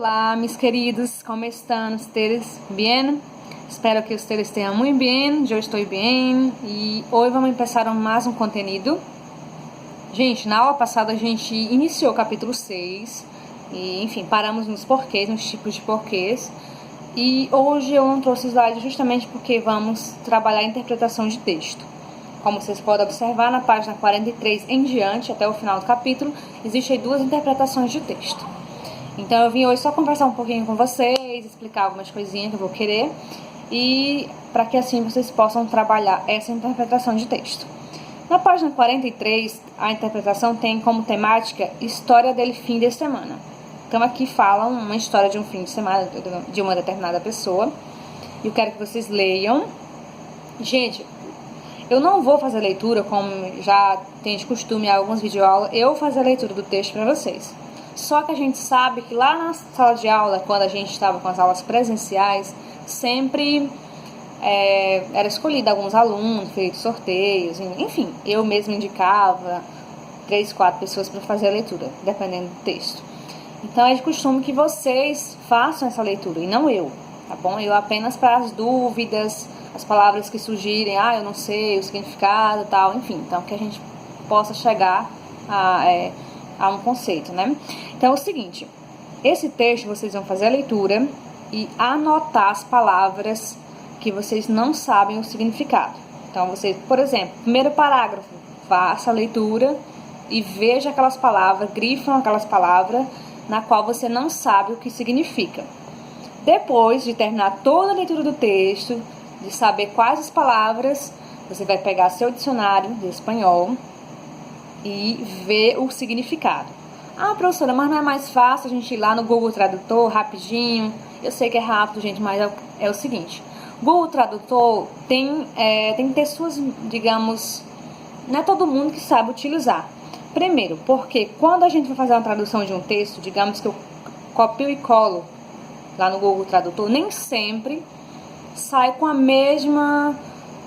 Olá, mis queridos, como estão ustedes? Bien? Espero que ustedes estejam muito bem. Eu estou bem e hoje vamos começar mais um conteúdo. Gente, na aula passada a gente iniciou o capítulo 6 e, enfim, paramos nos porquês, nos tipos de porquês. E hoje eu não trouxe slide justamente porque vamos trabalhar a interpretação de texto. Como vocês podem observar, na página 43 em diante, até o final do capítulo, existem duas interpretações de texto. Então eu vim hoje só conversar um pouquinho com vocês, explicar algumas coisinhas que eu vou querer, e para que assim vocês possam trabalhar essa interpretação de texto. Na página 43, a interpretação tem como temática história del fim de semana. Então aqui falam uma história de um fim de semana de uma determinada pessoa. E eu quero que vocês leiam. Gente, eu não vou fazer leitura, como já tem de costume em alguns videoaulas, eu vou fazer a leitura do texto para vocês. Só que a gente sabe que lá na sala de aula, quando a gente estava com as aulas presenciais, sempre era escolhido alguns alunos, feito sorteios, enfim, eu mesma indicava 3, 4 pessoas para fazer a leitura, dependendo do texto. Então é de costume que vocês façam essa leitura e não eu, tá bom? Eu apenas para as dúvidas, as palavras que surgirem, eu não sei o significado e tal, enfim, então que a gente possa chegar a um conceito, né? Então é o seguinte, esse texto vocês vão fazer a leitura e anotar as palavras que vocês não sabem o significado. Então você, por exemplo, primeiro parágrafo, faça a leitura e veja aquelas palavras, grifam aquelas palavras na qual você não sabe o que significa. Depois de terminar toda a leitura do texto, de saber quais as palavras, você vai pegar seu dicionário de espanhol e ver o significado. Professora, mas não é mais fácil a gente ir lá no Google Tradutor rapidinho? Eu sei que é rápido, gente, mas é o seguinte. Google Tradutor tem que ter suas, digamos, não é todo mundo que sabe utilizar. Primeiro, porque quando a gente vai fazer uma tradução de um texto, digamos que eu copio e colo lá no Google Tradutor, nem sempre sai com a mesma,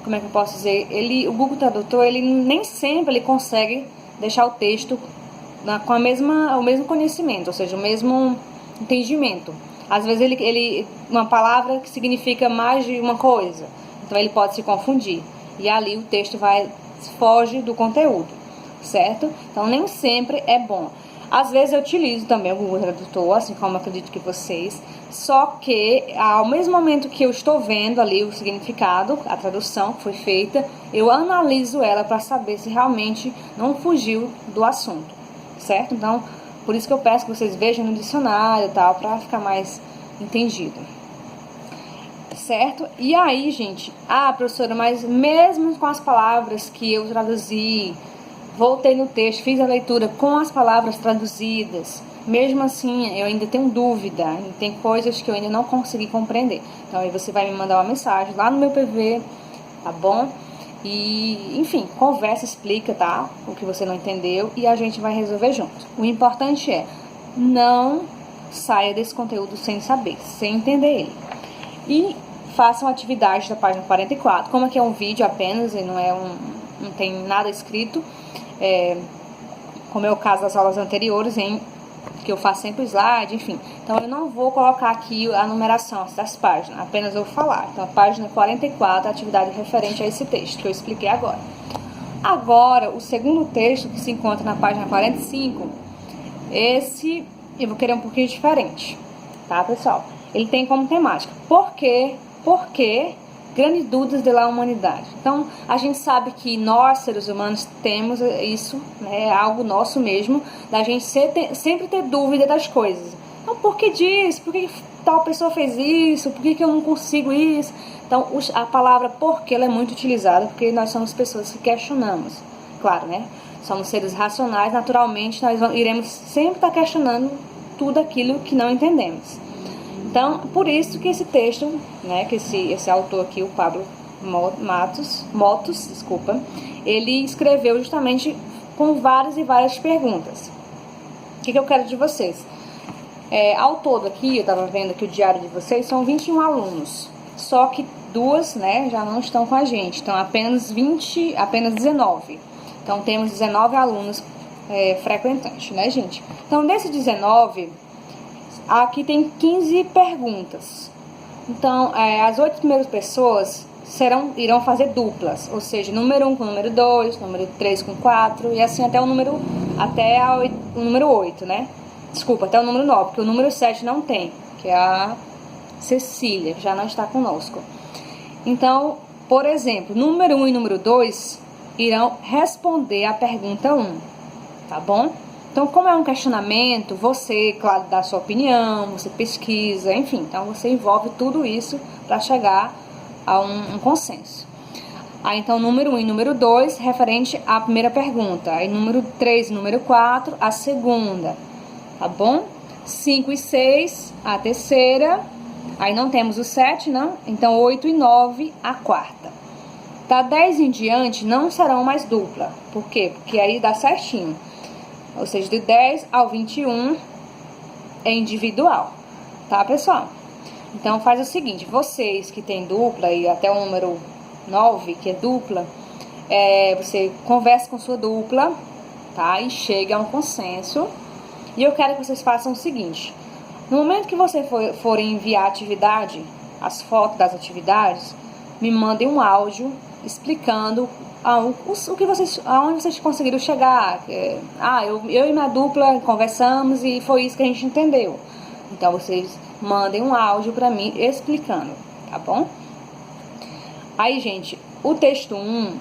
como é que eu posso dizer, o Google Tradutor, ele nem sempre ele consegue deixar o texto com o mesmo conhecimento, ou seja, o mesmo entendimento. Às vezes uma palavra que significa mais de uma coisa, então ele pode se confundir, e ali o texto foge do conteúdo, certo? Então nem sempre é bom. Às vezes eu utilizo também o Google Tradutor, assim como eu acredito que vocês, só que ao mesmo momento que eu estou vendo ali o significado, a tradução que foi feita, eu analiso ela para saber se realmente não fugiu do assunto, certo? Então, por isso que eu peço que vocês vejam no dicionário e tal, para ficar mais entendido, certo? E aí, gente, professora, mas mesmo com as palavras que eu traduzi, voltei no texto, fiz a leitura com as palavras traduzidas, mesmo assim eu ainda tenho dúvida, tem coisas que eu ainda não consegui compreender. Então aí você vai me mandar uma mensagem lá no meu PV, tá bom? E, enfim, conversa, explica, tá? O que você não entendeu e a gente vai resolver junto. O importante é, não saia desse conteúdo sem saber, sem entender ele. E façam atividade da página 44, como aqui é um vídeo apenas e não tem nada escrito, como é o caso das aulas anteriores, que eu faço sempre slide, enfim. Então eu não vou colocar aqui a numeração das páginas, apenas eu vou falar. Então a página 44, a atividade referente a esse texto que eu expliquei agora. Agora, o segundo texto que se encontra na página 45, esse eu vou querer um pouquinho diferente, tá, pessoal? Ele tem como temática, por que grandes dúvidas da humanidade. Então, a gente sabe que nós, seres humanos, temos isso, né, é algo nosso mesmo, da gente sempre ter dúvida das coisas. Então, por que disso? Por que tal pessoa fez isso? Por que eu não consigo isso? Então, a palavra porquê ela é muito utilizada, porque nós somos pessoas que questionamos. Claro, né? Somos seres racionais, naturalmente, nós iremos sempre estar questionando tudo aquilo que não entendemos. Então, por isso que esse texto, né, que esse autor aqui, o Pablo Motos, ele escreveu justamente com várias e várias perguntas. O que eu quero de vocês? Ao todo aqui, eu estava vendo aqui o diário de vocês, são 21 alunos. Só que duas, né, já não estão com a gente, então apenas 19. Então, temos 19 alunos frequentantes, né, gente? Então, desses 19... Aqui tem 15 perguntas. Então, as 8 primeiras pessoas irão fazer duplas, ou seja, número 1 com número 2, número 3 com 4 e assim até o número 8, né? Desculpa, até o número 9, porque o número 7 não tem, que é a Cecília, que já não está conosco. Então, por exemplo, número 1 e número 2 irão responder a pergunta 1, tá bom? Então, como é um questionamento, você, claro, dá a sua opinião, você pesquisa, enfim, então você envolve tudo isso para chegar a um consenso. Aí, então, número 1 e número 2, referente à primeira pergunta. Aí, número 3 e número 4, a segunda, tá bom? 5 e 6, a terceira. Aí, não temos o 7, não? Então, 8 e 9, a quarta. Da 10 em diante, não serão mais dupla. Por quê? Porque aí dá certinho. Ou seja, de 10 ao 21 é individual, tá, pessoal? Então, faz o seguinte, vocês que tem dupla e até o número 9, que é dupla, você conversa com sua dupla, tá? E chega a um consenso. E eu quero que vocês façam o seguinte, no momento que você for enviar a atividade, as fotos das atividades, me mandem um áudio explicando o que aonde vocês conseguiram chegar. Eu e minha dupla conversamos e foi isso que a gente entendeu. Então, vocês mandem um áudio para mim explicando, tá bom? Aí, gente, o texto 1,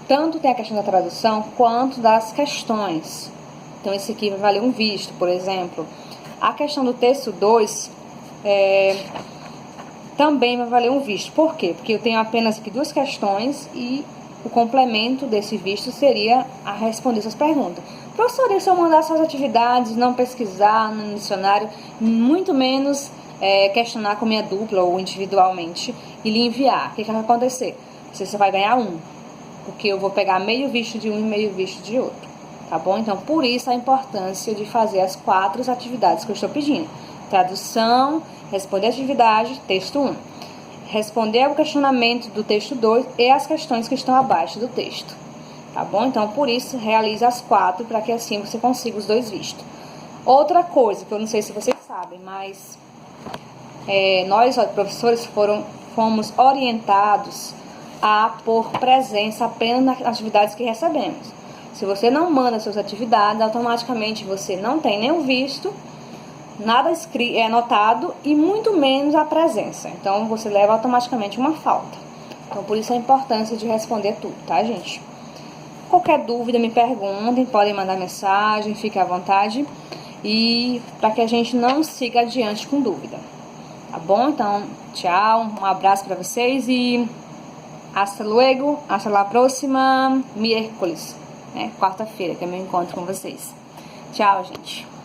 tanto tem a questão da tradução quanto das questões. Então, esse aqui vai valer um visto, por exemplo. A questão do texto 2 também vai valer um visto. Por quê? Porque eu tenho apenas aqui 2 questões e o complemento desse visto seria a responder essas perguntas. Professora, se eu mandar suas atividades, não pesquisar no dicionário, muito menos questionar com minha dupla ou individualmente e lhe enviar, o que vai acontecer? Você só vai ganhar 1, porque eu vou pegar meio visto de um e meio visto de outro, tá bom? Então, por isso a importância de fazer as 4 atividades que eu estou pedindo. Tradução, responder a atividade, texto 1. Responder ao questionamento do texto 2 e as questões que estão abaixo do texto, tá bom? Então, por isso, realize as 4 para que assim você consiga os 2 vistos. Outra coisa, que eu não sei se vocês sabem, mas nós, professores, fomos orientados a pôr presença apenas nas atividades que recebemos. Se você não manda suas atividades, automaticamente você não tem nenhum visto, nada anotado e muito menos a presença. Então, você leva automaticamente uma falta. Então, por isso a importância de responder tudo, tá, gente? Qualquer dúvida, me perguntem, podem mandar mensagem, fique à vontade. E para que a gente não siga adiante com dúvida, tá bom? Então, tchau, um abraço para vocês e hasta luego, hasta la próxima miércoles, né? Quarta-feira, que é meu encontro com vocês. Tchau, gente.